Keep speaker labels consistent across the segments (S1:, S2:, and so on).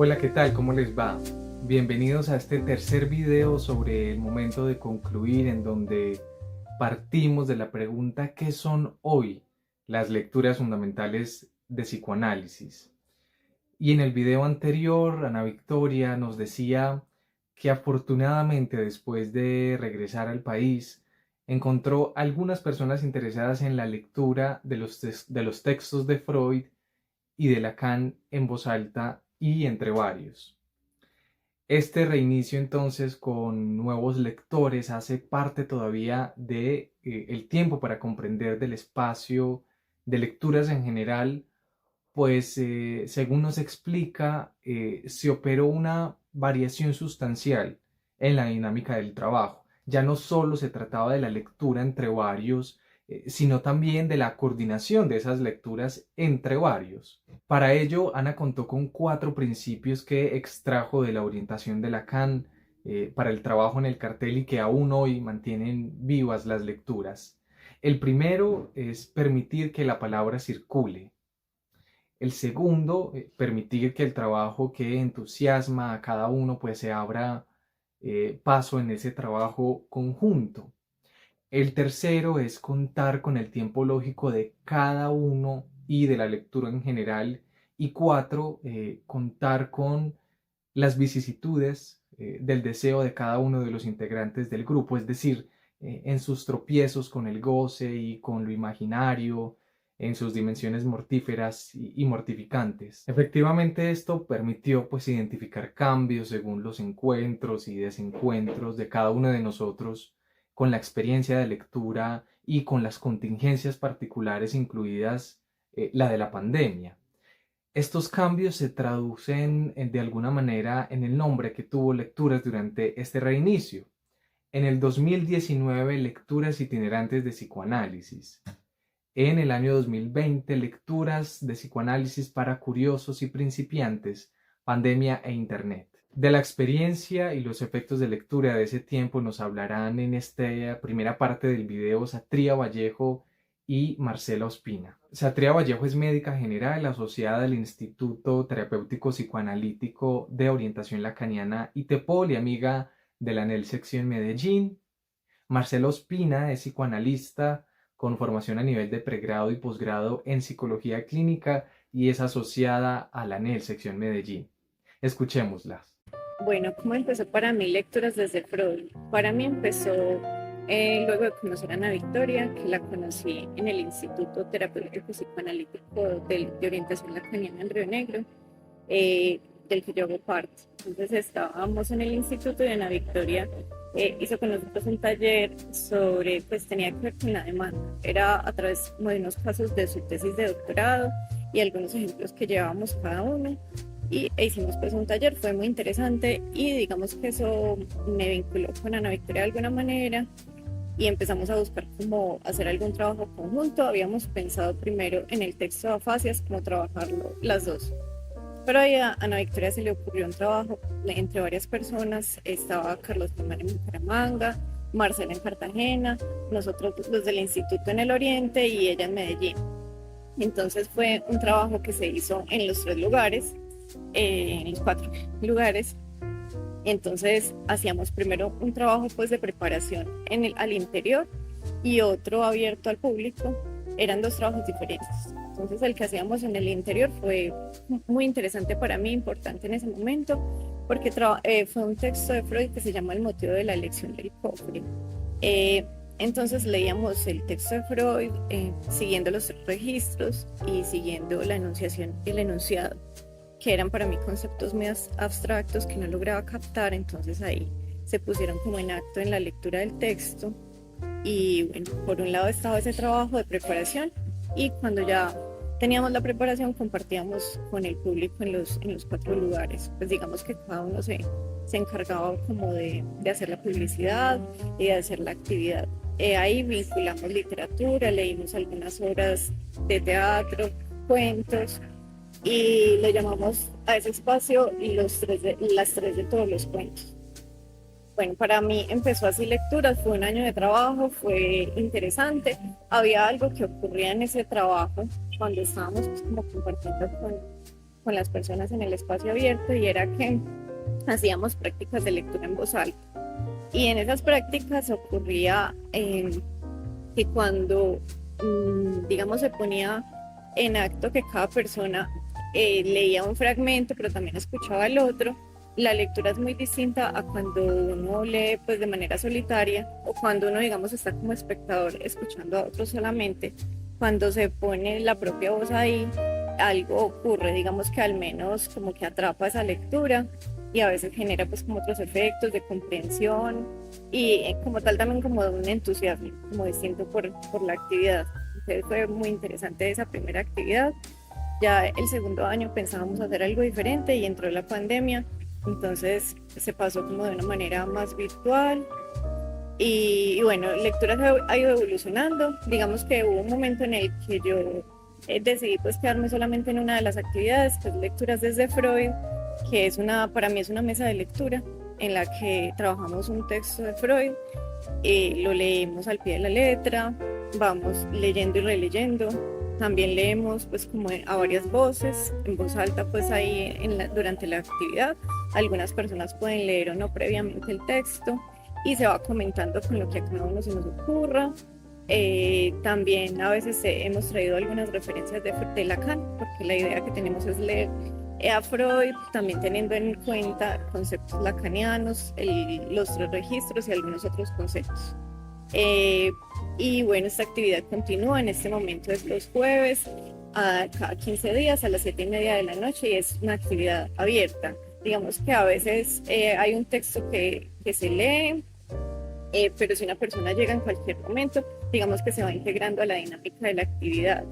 S1: Hola, ¿qué tal? ¿Cómo les va? Bienvenidos a este tercer video sobre el momento de concluir, en donde partimos de la pregunta: ¿qué son hoy las lecturas fundamentales de psicoanálisis? Y en el video anterior, Ana Victoria nos decía que afortunadamente, después de regresar al país, encontró algunas personas interesadas en la lectura de los textos de Freud y de Lacan en voz alta y entre varios. Este reinicio entonces con nuevos lectores hace parte todavía de el tiempo para comprender del espacio de lecturas en general, pues según nos explica, se operó una variación sustancial en la dinámica del trabajo. Ya no solo se trataba de la lectura entre varios, sino también de la coordinación de esas lecturas entre varios. Para ello, Ana contó con 4 principios que extrajo de la orientación de Lacan para el trabajo en el cartel y que aún hoy mantienen vivas las lecturas. El primero es permitir que la palabra circule. El segundo, permitir que el trabajo que entusiasma a cada uno pues se abra paso en ese trabajo conjunto. El tercero es contar con el tiempo lógico de cada uno y de la lectura en general. Y cuatro, contar con las vicisitudes del deseo de cada uno de los integrantes del grupo, es decir, en sus tropiezos con el goce y con lo imaginario, en sus dimensiones mortíferas y mortificantes. Efectivamente, esto permitió pues identificar cambios según los encuentros y desencuentros de cada uno de nosotros con la experiencia de lectura y con las contingencias particulares, incluidas la de la pandemia. Estos cambios se traducen de alguna manera en el nombre que tuvo Lecturas durante este reinicio. En el 2019, Lecturas itinerantes de psicoanálisis. En el año 2020, Lecturas de psicoanálisis para curiosos y principiantes, pandemia e internet. De la experiencia y los efectos de lectura de ese tiempo nos hablarán en esta primera parte del video Satria Vallejo y Marcela Ospina. Satria Vallejo es médica general asociada al Instituto Terapéutico Psicoanalítico de Orientación Lacaniana ITEPOL y amiga de la ANEL Sección Medellín. Marcela Ospina es psicoanalista con formación a nivel de pregrado y posgrado en psicología clínica y es asociada a la ANEL Sección Medellín. Escuchémoslas.
S2: Bueno, ¿cómo empezó para mí Lecturas desde Freud? Para mí empezó luego de conocer a Ana Victoria, que la conocí en el Instituto Terapéutico Psicoanalítico de Orientación Lacaniana en Río Negro, del que yo hago parte. Entonces estábamos en el instituto y Ana Victoria hizo con nosotros un taller sobre, pues tenía que ver con la demanda. Era a través de unos casos de su tesis de doctorado y algunos ejemplos que llevábamos cada uno. Hicimos pues un taller, fue muy interesante y digamos que eso me vinculó con Ana Victoria de alguna manera y empezamos a buscar cómo hacer algún trabajo conjunto. Habíamos pensado primero en el texto de afasias, cómo trabajarlo las dos. Pero ahí a Ana Victoria se le ocurrió un trabajo entre varias personas. Estaba Carlos Tomás en Bucaramanga, Marcela en Cartagena, nosotros los del instituto en el Oriente y ella en Medellín. Entonces fue un trabajo que se hizo en los 3 lugares, en los 4 lugares. Entonces hacíamos primero un trabajo pues de preparación al interior y otro abierto al público. Eran 2 trabajos diferentes. Entonces el que hacíamos en el interior fue muy interesante para mí, importante en ese momento, porque fue un texto de Freud que se llama El motivo de la elección del cofre. Entonces leíamos el texto de Freud siguiendo los registros y siguiendo la enunciación y el enunciado, que eran para mí conceptos muy abstractos que no lograba captar. Entonces ahí se pusieron como en acto en la lectura del texto. Y bueno, por un lado estaba ese trabajo de preparación y cuando ya teníamos la preparación compartíamos con el público en los 4 lugares. Pues digamos que cada uno se encargaba como de hacer la publicidad y de hacer la actividad. Ahí vinculamos literatura, leímos algunas obras de teatro, cuentos, y le llamamos a ese espacio las 3 de todos los cuentos. Bueno, para mí empezó así Lecturas, fue un año de trabajo, fue interesante. Había algo que ocurría en ese trabajo cuando estábamos pues, como compartiendo con con las personas en el espacio abierto, y era que hacíamos prácticas de lectura en voz alta. Y en esas prácticas ocurría que cuando, digamos, se ponía en acto que cada persona leía un fragmento, pero también escuchaba el otro, la lectura es muy distinta a cuando uno lee pues de manera solitaria, o cuando uno, digamos, está como espectador escuchando a otros solamente. Cuando se pone la propia voz ahí, algo ocurre, digamos que al menos como que atrapa esa lectura, y a veces genera pues como otros efectos de comprensión y como tal también como de un entusiasmo como distinto por la actividad. Entonces fue muy interesante esa primera actividad. Ya el segundo año pensábamos hacer algo diferente y entró la pandemia, entonces se pasó como de una manera más virtual. Y bueno, lecturas ha ido evolucionando. Digamos que hubo un momento en el que yo decidí pues quedarme solamente en una de las actividades, que es lecturas desde Freud, que es para mí es una mesa de lectura en la que trabajamos un texto de Freud, lo leemos al pie de la letra, vamos leyendo y releyendo. También leemos pues como a varias voces, en voz alta pues ahí durante la actividad. Algunas personas pueden leer o no previamente el texto y se va comentando con lo que a cada uno se nos ocurra. También a veces hemos traído algunas referencias de Lacan, porque la idea que tenemos es leer a Freud, también teniendo en cuenta conceptos lacanianos, los tres registros y algunos otros conceptos. Y bueno, esta actividad continúa, en este momento es los jueves, cada 15 días a las 7:30 de la noche, y es una actividad abierta. Digamos que a veces hay un texto que se lee, pero si una persona llega en cualquier momento, digamos que se va integrando a la dinámica de la actividad.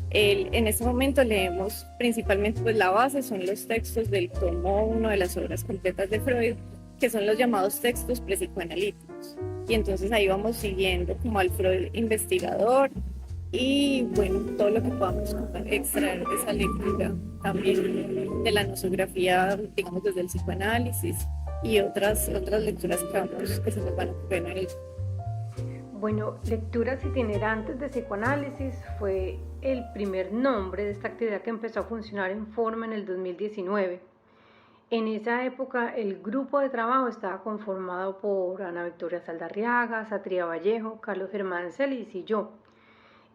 S2: En este momento leemos principalmente pues la base, son los textos del tomo 1 de las obras completas de Freud, que son los llamados textos prepsicoanalíticos. Y entonces ahí vamos siguiendo como al Freud investigador, y bueno, todo lo que podamos extraer de esa lectura, también de la nosografía, digamos desde el psicoanálisis, y otras lecturas que se nos van a ocurrir en el...
S3: Bueno, Lecturas Itinerantes de Psicoanálisis fue el primer nombre de esta actividad que empezó a funcionar en forma en el 2019. En esa época el grupo de trabajo estaba conformado por Ana Victoria Saldarriaga, Satria Vallejo, Carlos Germán Celis y yo.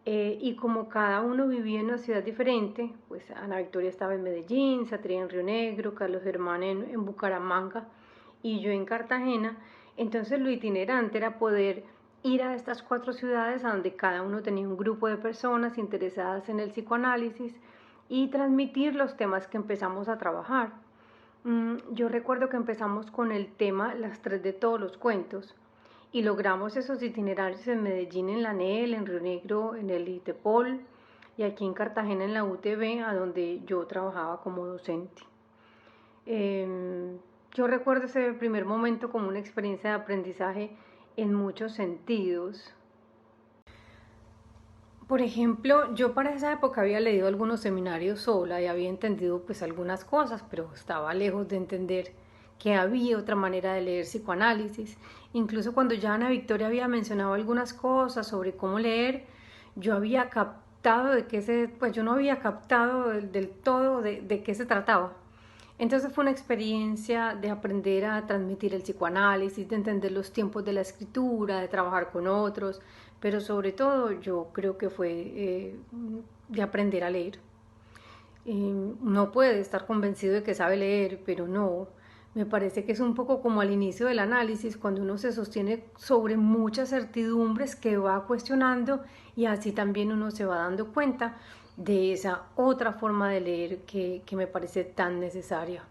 S3: Y como cada uno vivía en una ciudad diferente, pues Ana Victoria estaba en Medellín, Satria en Río Negro, Carlos Germán en Bucaramanga y yo en Cartagena. Entonces lo itinerante era poder ir a estas 4 ciudades a donde cada uno tenía un grupo de personas interesadas en el psicoanálisis y transmitir los temas que empezamos a trabajar. Yo recuerdo que empezamos con el tema Las 3 de todos los cuentos y logramos esos itinerarios en Medellín, en la ANEL, en Río Negro, en el ITEPOL, y aquí en Cartagena, en la UTB, a donde yo trabajaba como docente. Yo recuerdo ese primer momento como una experiencia de aprendizaje en muchos sentidos. Por ejemplo, yo para esa época había leído algunos seminarios sola y había entendido pues algunas cosas, pero estaba lejos de entender que había otra manera de leer psicoanálisis. Incluso cuando ya Ana Victoria había mencionado algunas cosas sobre cómo leer, yo había captado yo no había captado del todo de qué se trataba. Entonces fue una experiencia de aprender a transmitir el psicoanálisis, de entender los tiempos de la escritura, de trabajar con otros, pero sobre todo yo creo que fue de aprender a leer. Uno puede estar convencido de que sabe leer, pero no. Me parece que es un poco como al inicio del análisis, cuando uno se sostiene sobre muchas certidumbres que va cuestionando, y así también uno se va dando cuenta de esa otra forma de leer que me parece tan necesaria.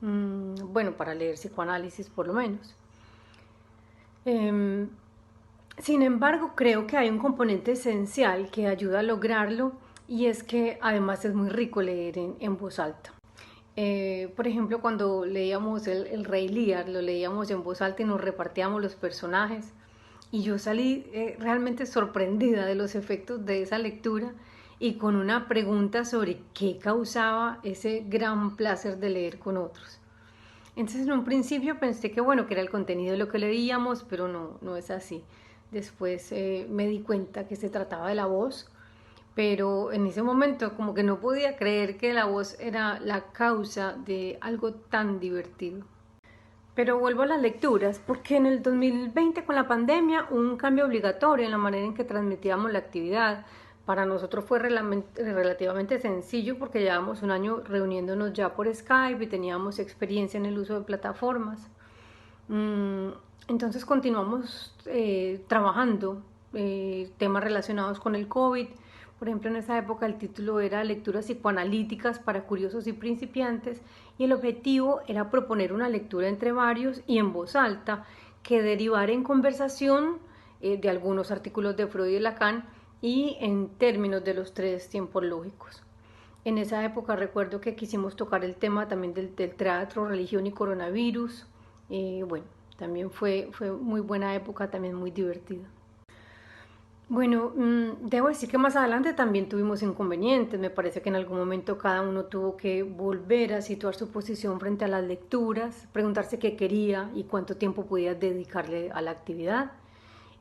S3: Bueno, para leer psicoanálisis por lo menos. Sin embargo, creo que hay un componente esencial que ayuda a lograrlo, y es que además es muy rico leer en voz alta. Por ejemplo, cuando leíamos el Rey Lear, lo leíamos en voz alta y nos repartíamos los personajes, y yo salí realmente sorprendida de los efectos de esa lectura y con una pregunta sobre qué causaba ese gran placer de leer con otros. Entonces en un principio pensé que bueno, que era el contenido de lo que leíamos, pero no es así. Después me di cuenta que se trataba de la voz, pero en ese momento como que no podía creer que la voz era la causa de algo tan divertido. Pero vuelvo a las lecturas, porque en el 2020 con la pandemia hubo un cambio obligatorio en la manera en que transmitíamos la actividad. Para nosotros fue relativamente sencillo porque llevábamos un año reuniéndonos ya por Skype y teníamos experiencia en el uso de plataformas. Mm, entonces continuamos trabajando temas relacionados con el COVID. Por ejemplo, en esa época el título era Lecturas psicoanalíticas para curiosos y principiantes y el objetivo era proponer una lectura entre varios y en voz alta que derivara en conversación de algunos artículos de Freud y Lacan y en términos de los tres tiempos lógicos. En esa época recuerdo que quisimos tocar el tema también del teatro, religión y coronavirus. Bueno, también fue muy buena época, también muy divertida. Bueno, debo decir que más adelante también tuvimos inconvenientes. Me parece que en algún momento cada uno tuvo que volver a situar su posición frente a las lecturas, preguntarse qué quería y cuánto tiempo podía dedicarle a la actividad.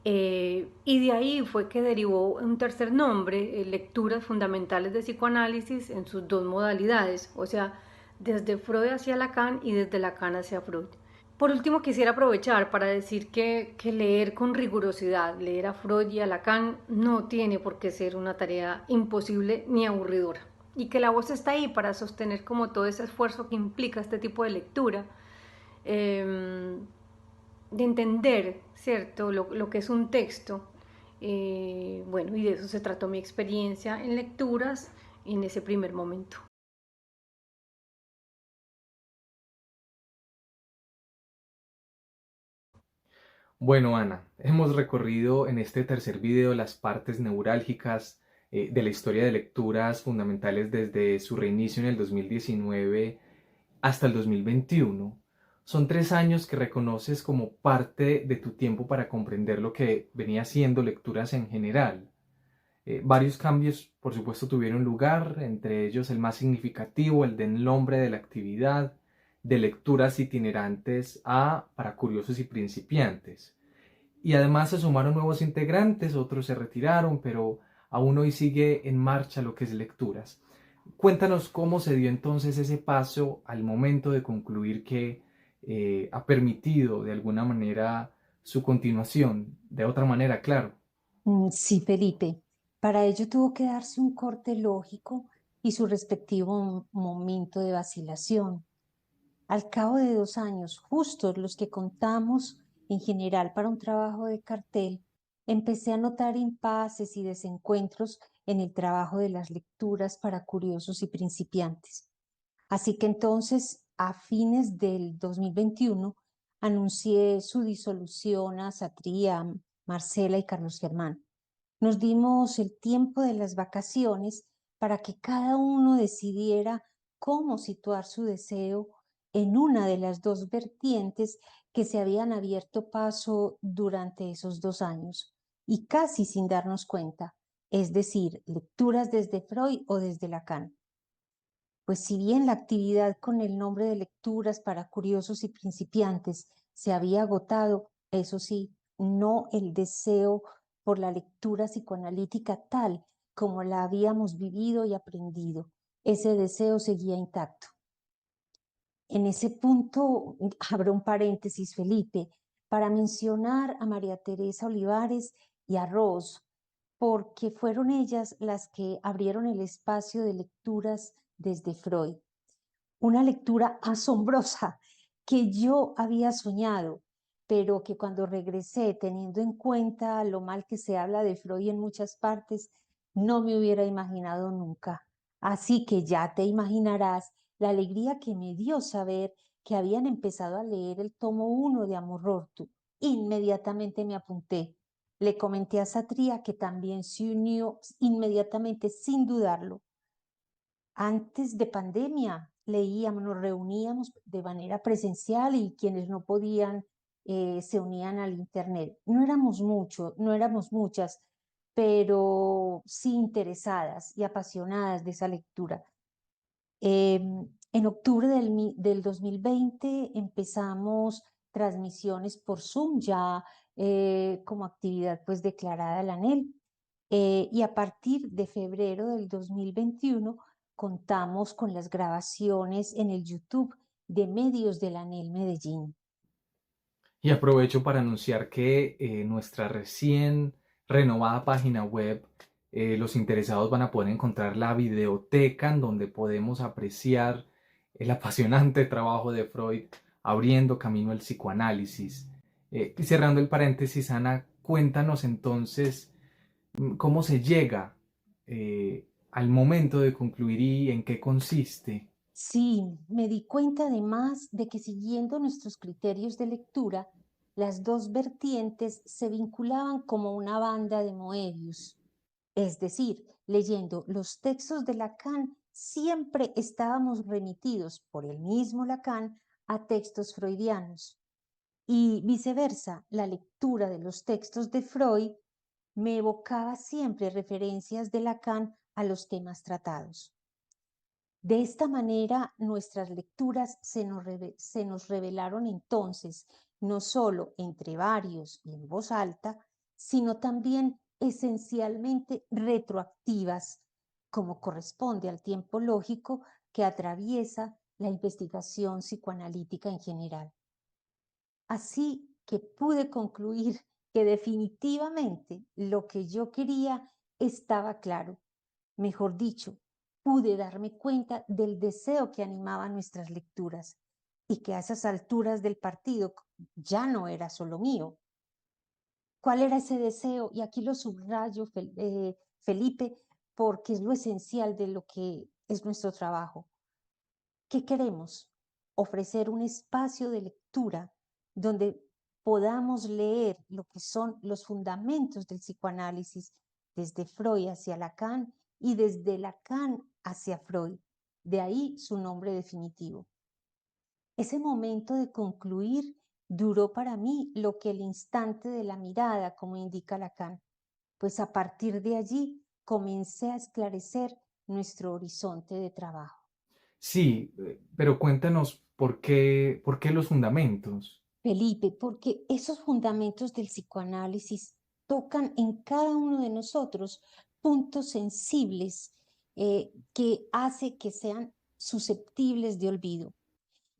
S3: Y de ahí fue que derivó un tercer nombre, Lecturas Fundamentales de Psicoanálisis en sus dos modalidades, o sea, desde Freud hacia Lacan y desde Lacan hacia Freud. Por último, quisiera aprovechar para decir que leer con rigurosidad, leer a Freud y a Lacan, no tiene por qué ser una tarea imposible ni aburridora. Y que la voz está ahí para sostener como todo ese esfuerzo que implica este tipo de lectura. Eh, de entender, ¿cierto?, lo que es un texto. Bueno, y de eso se trató mi experiencia en lecturas en ese primer momento.
S1: Bueno, Ana, hemos recorrido en este tercer video las partes neurálgicas de la historia de lecturas fundamentales desde su reinicio en el 2019 hasta el 2021. Son 3 años que reconoces como parte de tu tiempo para comprender lo que venía siendo lecturas en general. Varios cambios, por supuesto, tuvieron lugar, entre ellos el más significativo, el del nombre de la actividad, de lecturas itinerantes a para curiosos y principiantes. Y además se sumaron nuevos integrantes, otros se retiraron, pero aún hoy sigue en marcha lo que es lecturas. Cuéntanos cómo se dio entonces ese paso al momento de concluir que ha permitido de alguna manera su continuación, de otra manera, claro.
S4: Sí, Felipe. Para ello tuvo que darse un corte lógico y su respectivo momento de vacilación. Al cabo de 2 años, justos los que contamos en general para un trabajo de cartel, empecé a notar impases y desencuentros en el trabajo de las lecturas para curiosos y principiantes. Así que entonces, a fines del 2021, anuncié su disolución a Satria, Marcela y Carlos Germán. Nos dimos el tiempo de las vacaciones para que cada uno decidiera cómo situar su deseo en una de las dos vertientes que se habían abierto paso durante esos 2 años y casi sin darnos cuenta, es decir, lecturas desde Freud o desde Lacan. Pues si bien la actividad con el nombre de lecturas para curiosos y principiantes se había agotado, eso sí, no el deseo por la lectura psicoanalítica tal como la habíamos vivido y aprendido. Ese deseo seguía intacto. En ese punto, abro un paréntesis, Felipe, para mencionar a María Teresa Olivares y a Ross, porque fueron ellas las que abrieron el espacio de lecturas desde Freud. Una lectura asombrosa que yo había soñado, pero que cuando regresé, teniendo en cuenta lo mal que se habla de Freud en muchas partes, no me hubiera imaginado nunca. Así que ya te imaginarás la alegría que me dio saber que habían empezado a leer el tomo 1 de Amor Rortu. Inmediatamente me apunté. Le comenté a Satria que también se unió inmediatamente, sin dudarlo. Antes de pandemia leíamos, nos reuníamos de manera presencial y quienes no podían se unían al internet. No éramos muchos, no éramos muchas, pero sí interesadas y apasionadas de esa lectura. En octubre del 2020 empezamos transmisiones por Zoom ya como actividad pues declarada la ANEL. y a partir de febrero del 2021 contamos con las grabaciones en el YouTube de medios de la ANEL Medellín.
S1: Y aprovecho para anunciar que nuestra recién renovada página web, los interesados van a poder encontrar la videoteca en donde podemos apreciar el apasionante trabajo de Freud abriendo camino al psicoanálisis. Y cerrando el paréntesis, Ana, cuéntanos entonces cómo se llega al momento de concluir y en qué consiste.
S4: Sí, me di cuenta además de que siguiendo nuestros criterios de lectura, las dos vertientes se vinculaban como una banda de Moebius. Es decir, leyendo los textos de Lacan, siempre estábamos remitidos por el mismo Lacan a textos freudianos. Y viceversa, la lectura de los textos de Freud me evocaba siempre referencias de Lacan a los temas tratados. De esta manera, nuestras lecturas se nos revelaron entonces, no solo entre varios y en voz alta, sino también esencialmente retroactivas, como corresponde al tiempo lógico que atraviesa la investigación psicoanalítica en general. Así que pude concluir que definitivamente lo que yo quería estaba claro. Mejor dicho, pude darme cuenta del deseo que animaba nuestras lecturas y que a esas alturas del partido ya no era solo mío. ¿Cuál era ese deseo? Y aquí lo subrayo, Felipe, porque es lo esencial de lo que es nuestro trabajo. ¿Qué queremos? Ofrecer un espacio de lectura donde podamos leer lo que son los fundamentos del psicoanálisis desde Freud hacia Lacan y desde Lacan hacia Freud. De ahí su nombre definitivo. Ese momento de concluir duró para mí lo que el instante de la mirada, como indica Lacan, pues a partir de allí comencé a esclarecer nuestro horizonte de trabajo.
S1: Sí, pero cuéntanos por qué los fundamentos.
S4: Felipe, porque esos fundamentos del psicoanálisis tocan en cada uno de nosotros puntos sensibles que hace que sean susceptibles de olvido.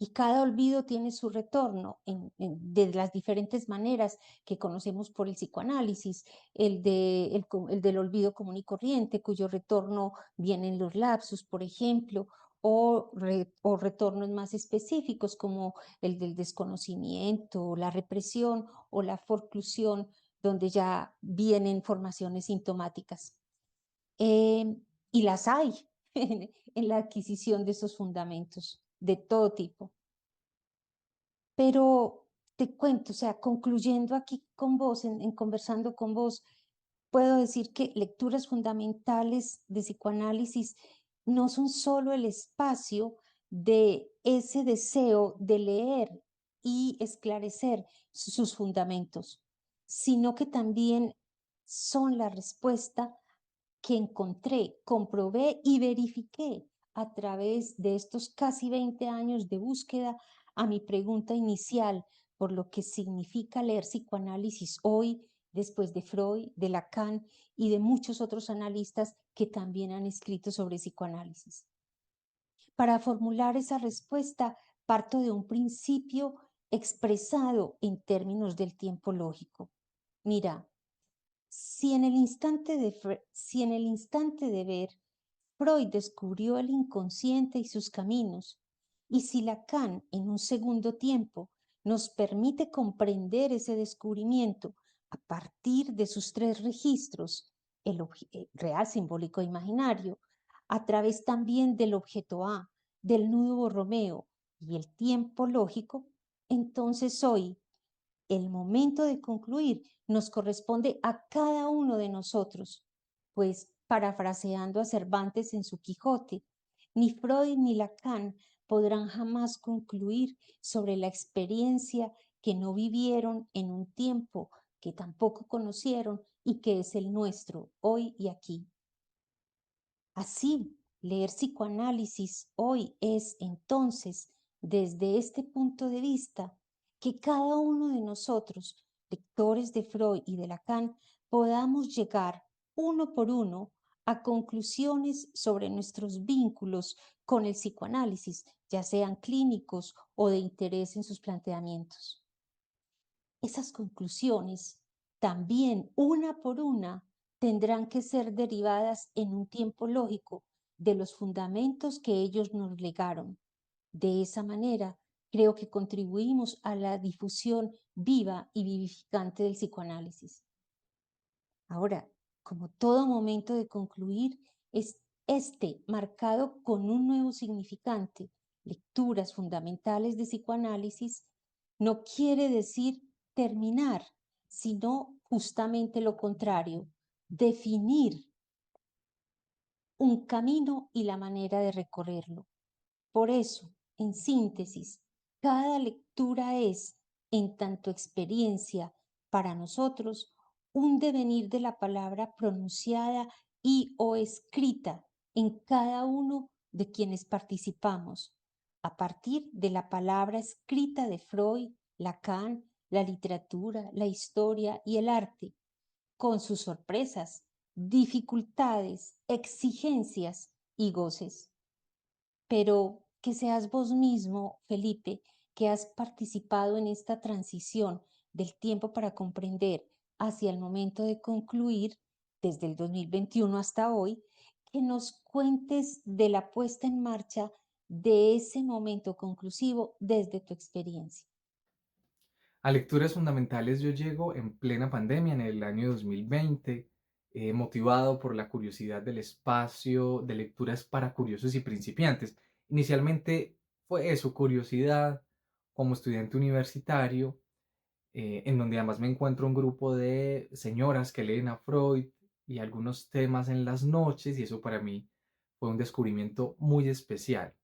S4: Y cada olvido tiene su retorno de las diferentes maneras que conocemos por el psicoanálisis, el del olvido común y corriente, cuyo retorno viene en los lapsus, por ejemplo, o retornos más específicos como el del desconocimiento, la represión o la forclusión, donde ya vienen formaciones sintomáticas. Y las hay en la adquisición de esos fundamentos de todo tipo. Pero te cuento, o sea, concluyendo aquí con vos, en conversando con vos, puedo decir que lecturas fundamentales de psicoanálisis no son solo el espacio de ese deseo de leer y esclarecer sus fundamentos, sino que también son la respuesta que encontré, comprobé y verifiqué a través de estos casi 20 años de búsqueda a mi pregunta inicial por lo que significa leer psicoanálisis hoy, después de Freud, de Lacan y de muchos otros analistas que también han escrito sobre psicoanálisis. Para formular esa respuesta, parto de un principio expresado en términos del tiempo lógico. Mira, si en el instante de ver, Freud descubrió el inconsciente y sus caminos, y si Lacan en un segundo tiempo nos permite comprender ese descubrimiento a partir de sus tres registros, real, simbólico e imaginario, a través también del objeto A, del nudo borromeo y el tiempo lógico, entonces hoy el momento de concluir nos corresponde a cada uno de nosotros, pues parafraseando a Cervantes en su Quijote, ni Freud ni Lacan podrán jamás concluir sobre la experiencia que no vivieron en un tiempo que tampoco conocieron y que es el nuestro hoy y aquí. Así, leer psicoanálisis hoy es entonces, desde este punto de vista, que cada uno de nosotros, lectores de Freud y de Lacan, podamos llegar uno por uno a conclusiones sobre nuestros vínculos con el psicoanálisis, ya sean clínicos o de interés en sus planteamientos. Esas conclusiones, también una por una, tendrán que ser derivadas en un tiempo lógico de los fundamentos que ellos nos legaron. De esa manera, creo que contribuimos a la difusión viva y vivificante del psicoanálisis. Ahora, como todo momento de concluir, es este marcado con un nuevo significante, lecturas fundamentales de psicoanálisis, no quiere decir terminar, sino justamente lo contrario, definir un camino y la manera de recorrerlo. Por eso, en síntesis, cada lectura es, en tanto experiencia para nosotros, un devenir de la palabra pronunciada y o escrita en cada uno de quienes participamos, a partir de la palabra escrita de Freud, Lacan, la literatura, la historia y el arte, con sus sorpresas, dificultades, exigencias y goces. Pero que seas vos mismo, Felipe, que has participado en esta transición del tiempo para comprender hacia el momento de concluir, desde el 2021 hasta hoy, que nos cuentes de la puesta en marcha de ese momento conclusivo desde tu experiencia.
S1: A lecturas fundamentales yo llego en plena pandemia, en el año 2020, motivado por la curiosidad del espacio de lecturas para curiosos y principiantes. Inicialmente fue eso, curiosidad como estudiante universitario, en donde además me encuentro un grupo de señoras que leen a Freud y algunos temas en las noches, y eso para mí fue un descubrimiento muy especial.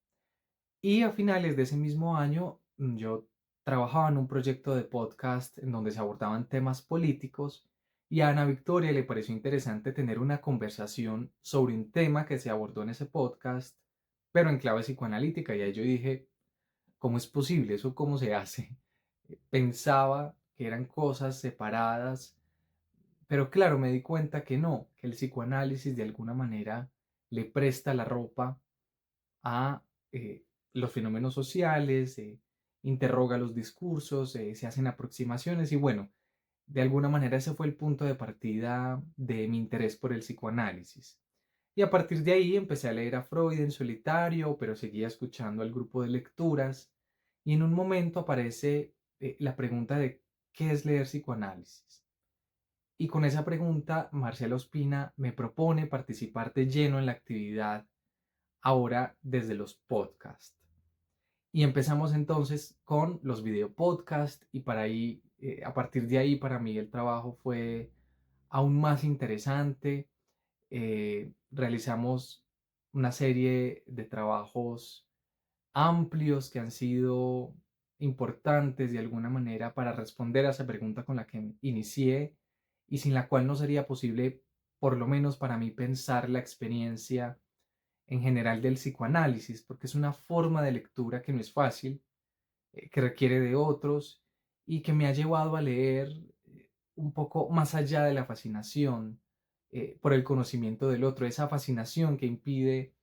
S1: Y a finales de ese mismo año, yo trabajaba en un proyecto de podcast en donde se abordaban temas políticos y a Ana Victoria le pareció interesante tener una conversación sobre un tema que se abordó en ese podcast, pero en clave psicoanalítica. Y ahí yo dije, ¿cómo es posible? ¿Eso cómo se hace? Pensaba que eran cosas separadas, pero claro, me di cuenta que no, que el psicoanálisis de alguna manera le presta la ropa a los fenómenos sociales, interroga los discursos, se hacen aproximaciones y bueno, de alguna manera ese fue el punto de partida de mi interés por el psicoanálisis. Y a partir de ahí empecé a leer a Freud en solitario, pero seguía escuchando al grupo de lecturas y en un momento aparece la pregunta de ¿qué es leer psicoanálisis? Y con esa pregunta, Marcela Ospina me propone participar de lleno en la actividad ahora desde los podcasts. Y empezamos entonces con los video podcasts y para ahí, a partir de ahí para mí el trabajo fue aún más interesante. Realizamos una serie de trabajos amplios que han sido importantes de alguna manera para responder a esa pregunta con la que inicié y sin la cual no sería posible, por lo menos para mí, pensar la experiencia en general del psicoanálisis, porque es una forma de lectura que no es fácil, que requiere de otros y que me ha llevado a leer un poco más allá de la fascinación por el conocimiento del otro, esa fascinación que impide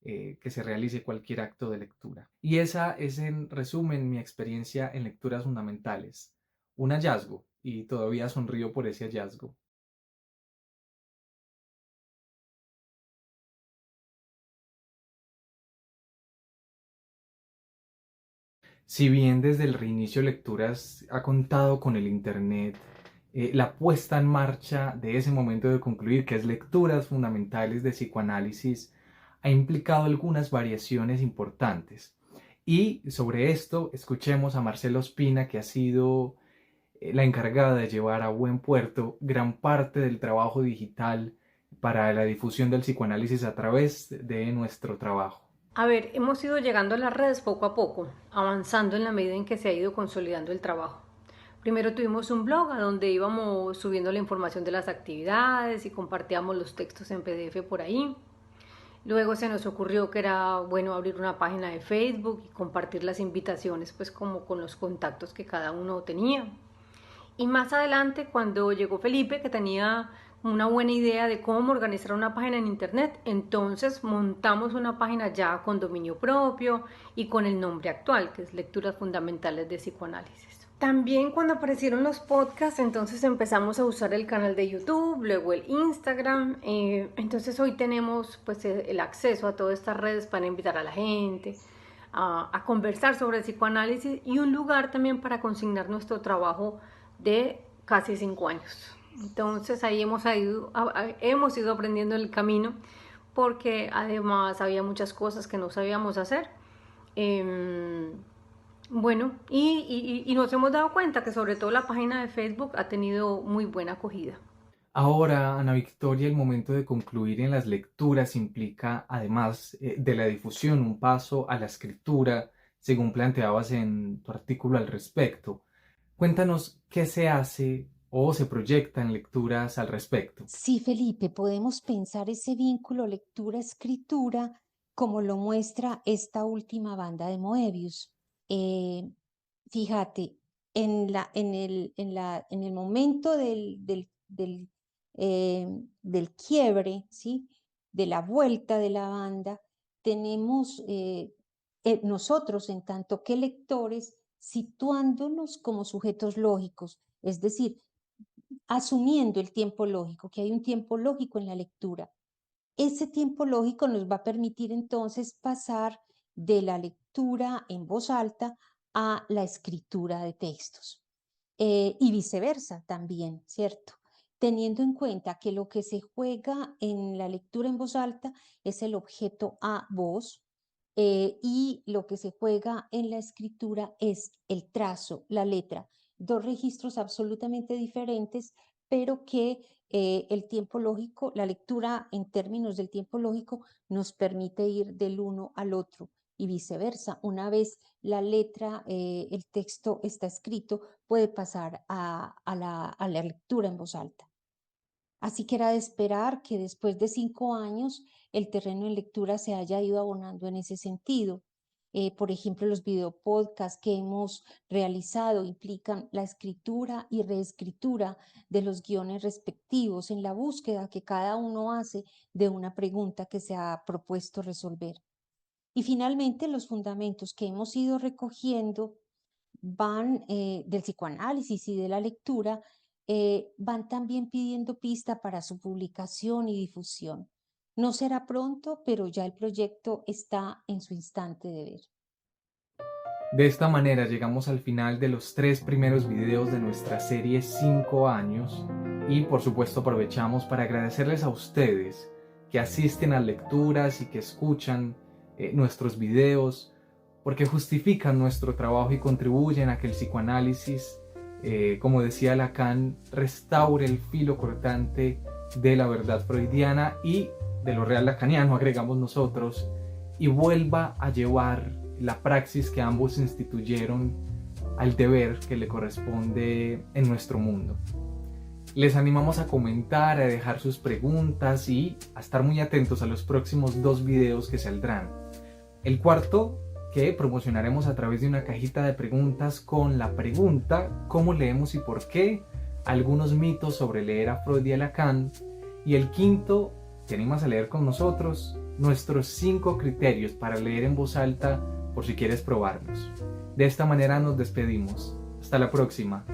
S1: que se realice cualquier acto de lectura. Y esa es en resumen mi experiencia en lecturas fundamentales. Un hallazgo, y todavía sonrío por ese hallazgo. Si bien desde el reinicio Lecturas ha contado con el Internet, la puesta en marcha de ese momento de concluir, que es Lecturas Fundamentales de Psicoanálisis, ha implicado algunas variaciones importantes. Y sobre esto escuchemos a Marcela Ospina, que ha sido la encargada de llevar a buen puerto gran parte del trabajo digital para la difusión del psicoanálisis a través de nuestro trabajo.
S3: A ver, hemos ido llegando a las redes poco a poco, avanzando en la medida en que se ha ido consolidando el trabajo. Primero tuvimos un blog a donde íbamos subiendo la información de las actividades y compartíamos los textos en PDF por ahí. Luego se nos ocurrió que era bueno abrir una página de Facebook y compartir las invitaciones pues como con los contactos que cada uno tenía. Y más adelante, cuando llegó Felipe, que tenía una buena idea de cómo organizar una página en internet, entonces montamos una página ya con dominio propio y con el nombre actual, que es Lecturas Fundamentales de Psicoanálisis. También cuando aparecieron los podcasts, entonces empezamos a usar el canal de YouTube, luego el Instagram. Entonces hoy tenemos pues el acceso a todas estas redes para invitar a la gente a conversar sobre el psicoanálisis y un lugar también para consignar nuestro trabajo de casi 5 años. Entonces ahí hemos ido aprendiendo el camino porque además había muchas cosas que no sabíamos hacer. Bueno, y nos hemos dado cuenta que sobre todo la página de Facebook ha tenido muy buena acogida.
S1: Ahora, Ana Victoria, el momento de concluir en las lecturas implica, además de la difusión, un paso a la escritura, según planteabas en tu artículo al respecto. Cuéntanos qué se hace o se proyecta en lecturas al respecto.
S4: Sí, Felipe, podemos pensar ese vínculo lectura-escritura como lo muestra esta última banda de Moebius. Fíjate, en el momento del quiebre, ¿sí? De la vuelta de la banda, tenemos nosotros, en tanto que lectores, situándonos como sujetos lógicos, es decir, asumiendo el tiempo lógico, que hay un tiempo lógico en la lectura. Ese tiempo lógico nos va a permitir entonces pasar de la lectura en voz alta a la escritura de textos. Y viceversa también, ¿cierto? Teniendo en cuenta que lo que se juega en la lectura en voz alta es el objeto a voz, y lo que se juega en la escritura es el trazo, la letra, dos registros absolutamente diferentes, pero que el tiempo lógico, la lectura en términos del tiempo lógico nos permite ir del uno al otro y viceversa. Una vez la letra, el texto está escrito, puede pasar a la lectura en voz alta. Así que era de esperar que después de 5 años el terreno en lectura se haya ido abonando en ese sentido. Por ejemplo, los videopodcasts que hemos realizado implican la escritura y reescritura de los guiones respectivos en la búsqueda que cada uno hace de una pregunta que se ha propuesto resolver. Y finalmente, los fundamentos que hemos ido recogiendo van del psicoanálisis y de la lectura, van también pidiendo pista para su publicación y difusión. No será pronto, pero ya el proyecto está en su instante de ver.
S1: De esta manera llegamos al final de los 3 primeros videos de nuestra serie 5 años y por supuesto aprovechamos para agradecerles a ustedes que asisten a lecturas y que escuchan nuestros videos porque justifican nuestro trabajo y contribuyen a que el psicoanálisis, como decía Lacan, restaure el filo cortante de la verdad freudiana y de lo real lacaniano, agregamos nosotros, y vuelva a llevar la praxis que ambos instituyeron al deber que le corresponde en nuestro mundo. Les animamos a comentar, a dejar sus preguntas y a estar muy atentos a los próximos 2 videos que saldrán. El cuarto, que promocionaremos a través de una cajita de preguntas con la pregunta ¿cómo leemos y por qué? Algunos mitos sobre leer a Freud y a Lacan. Y el quinto, ¿te animas a leer con nosotros? Nuestros 5 criterios para leer en voz alta por si quieres probarlos. De esta manera nos despedimos. Hasta la próxima.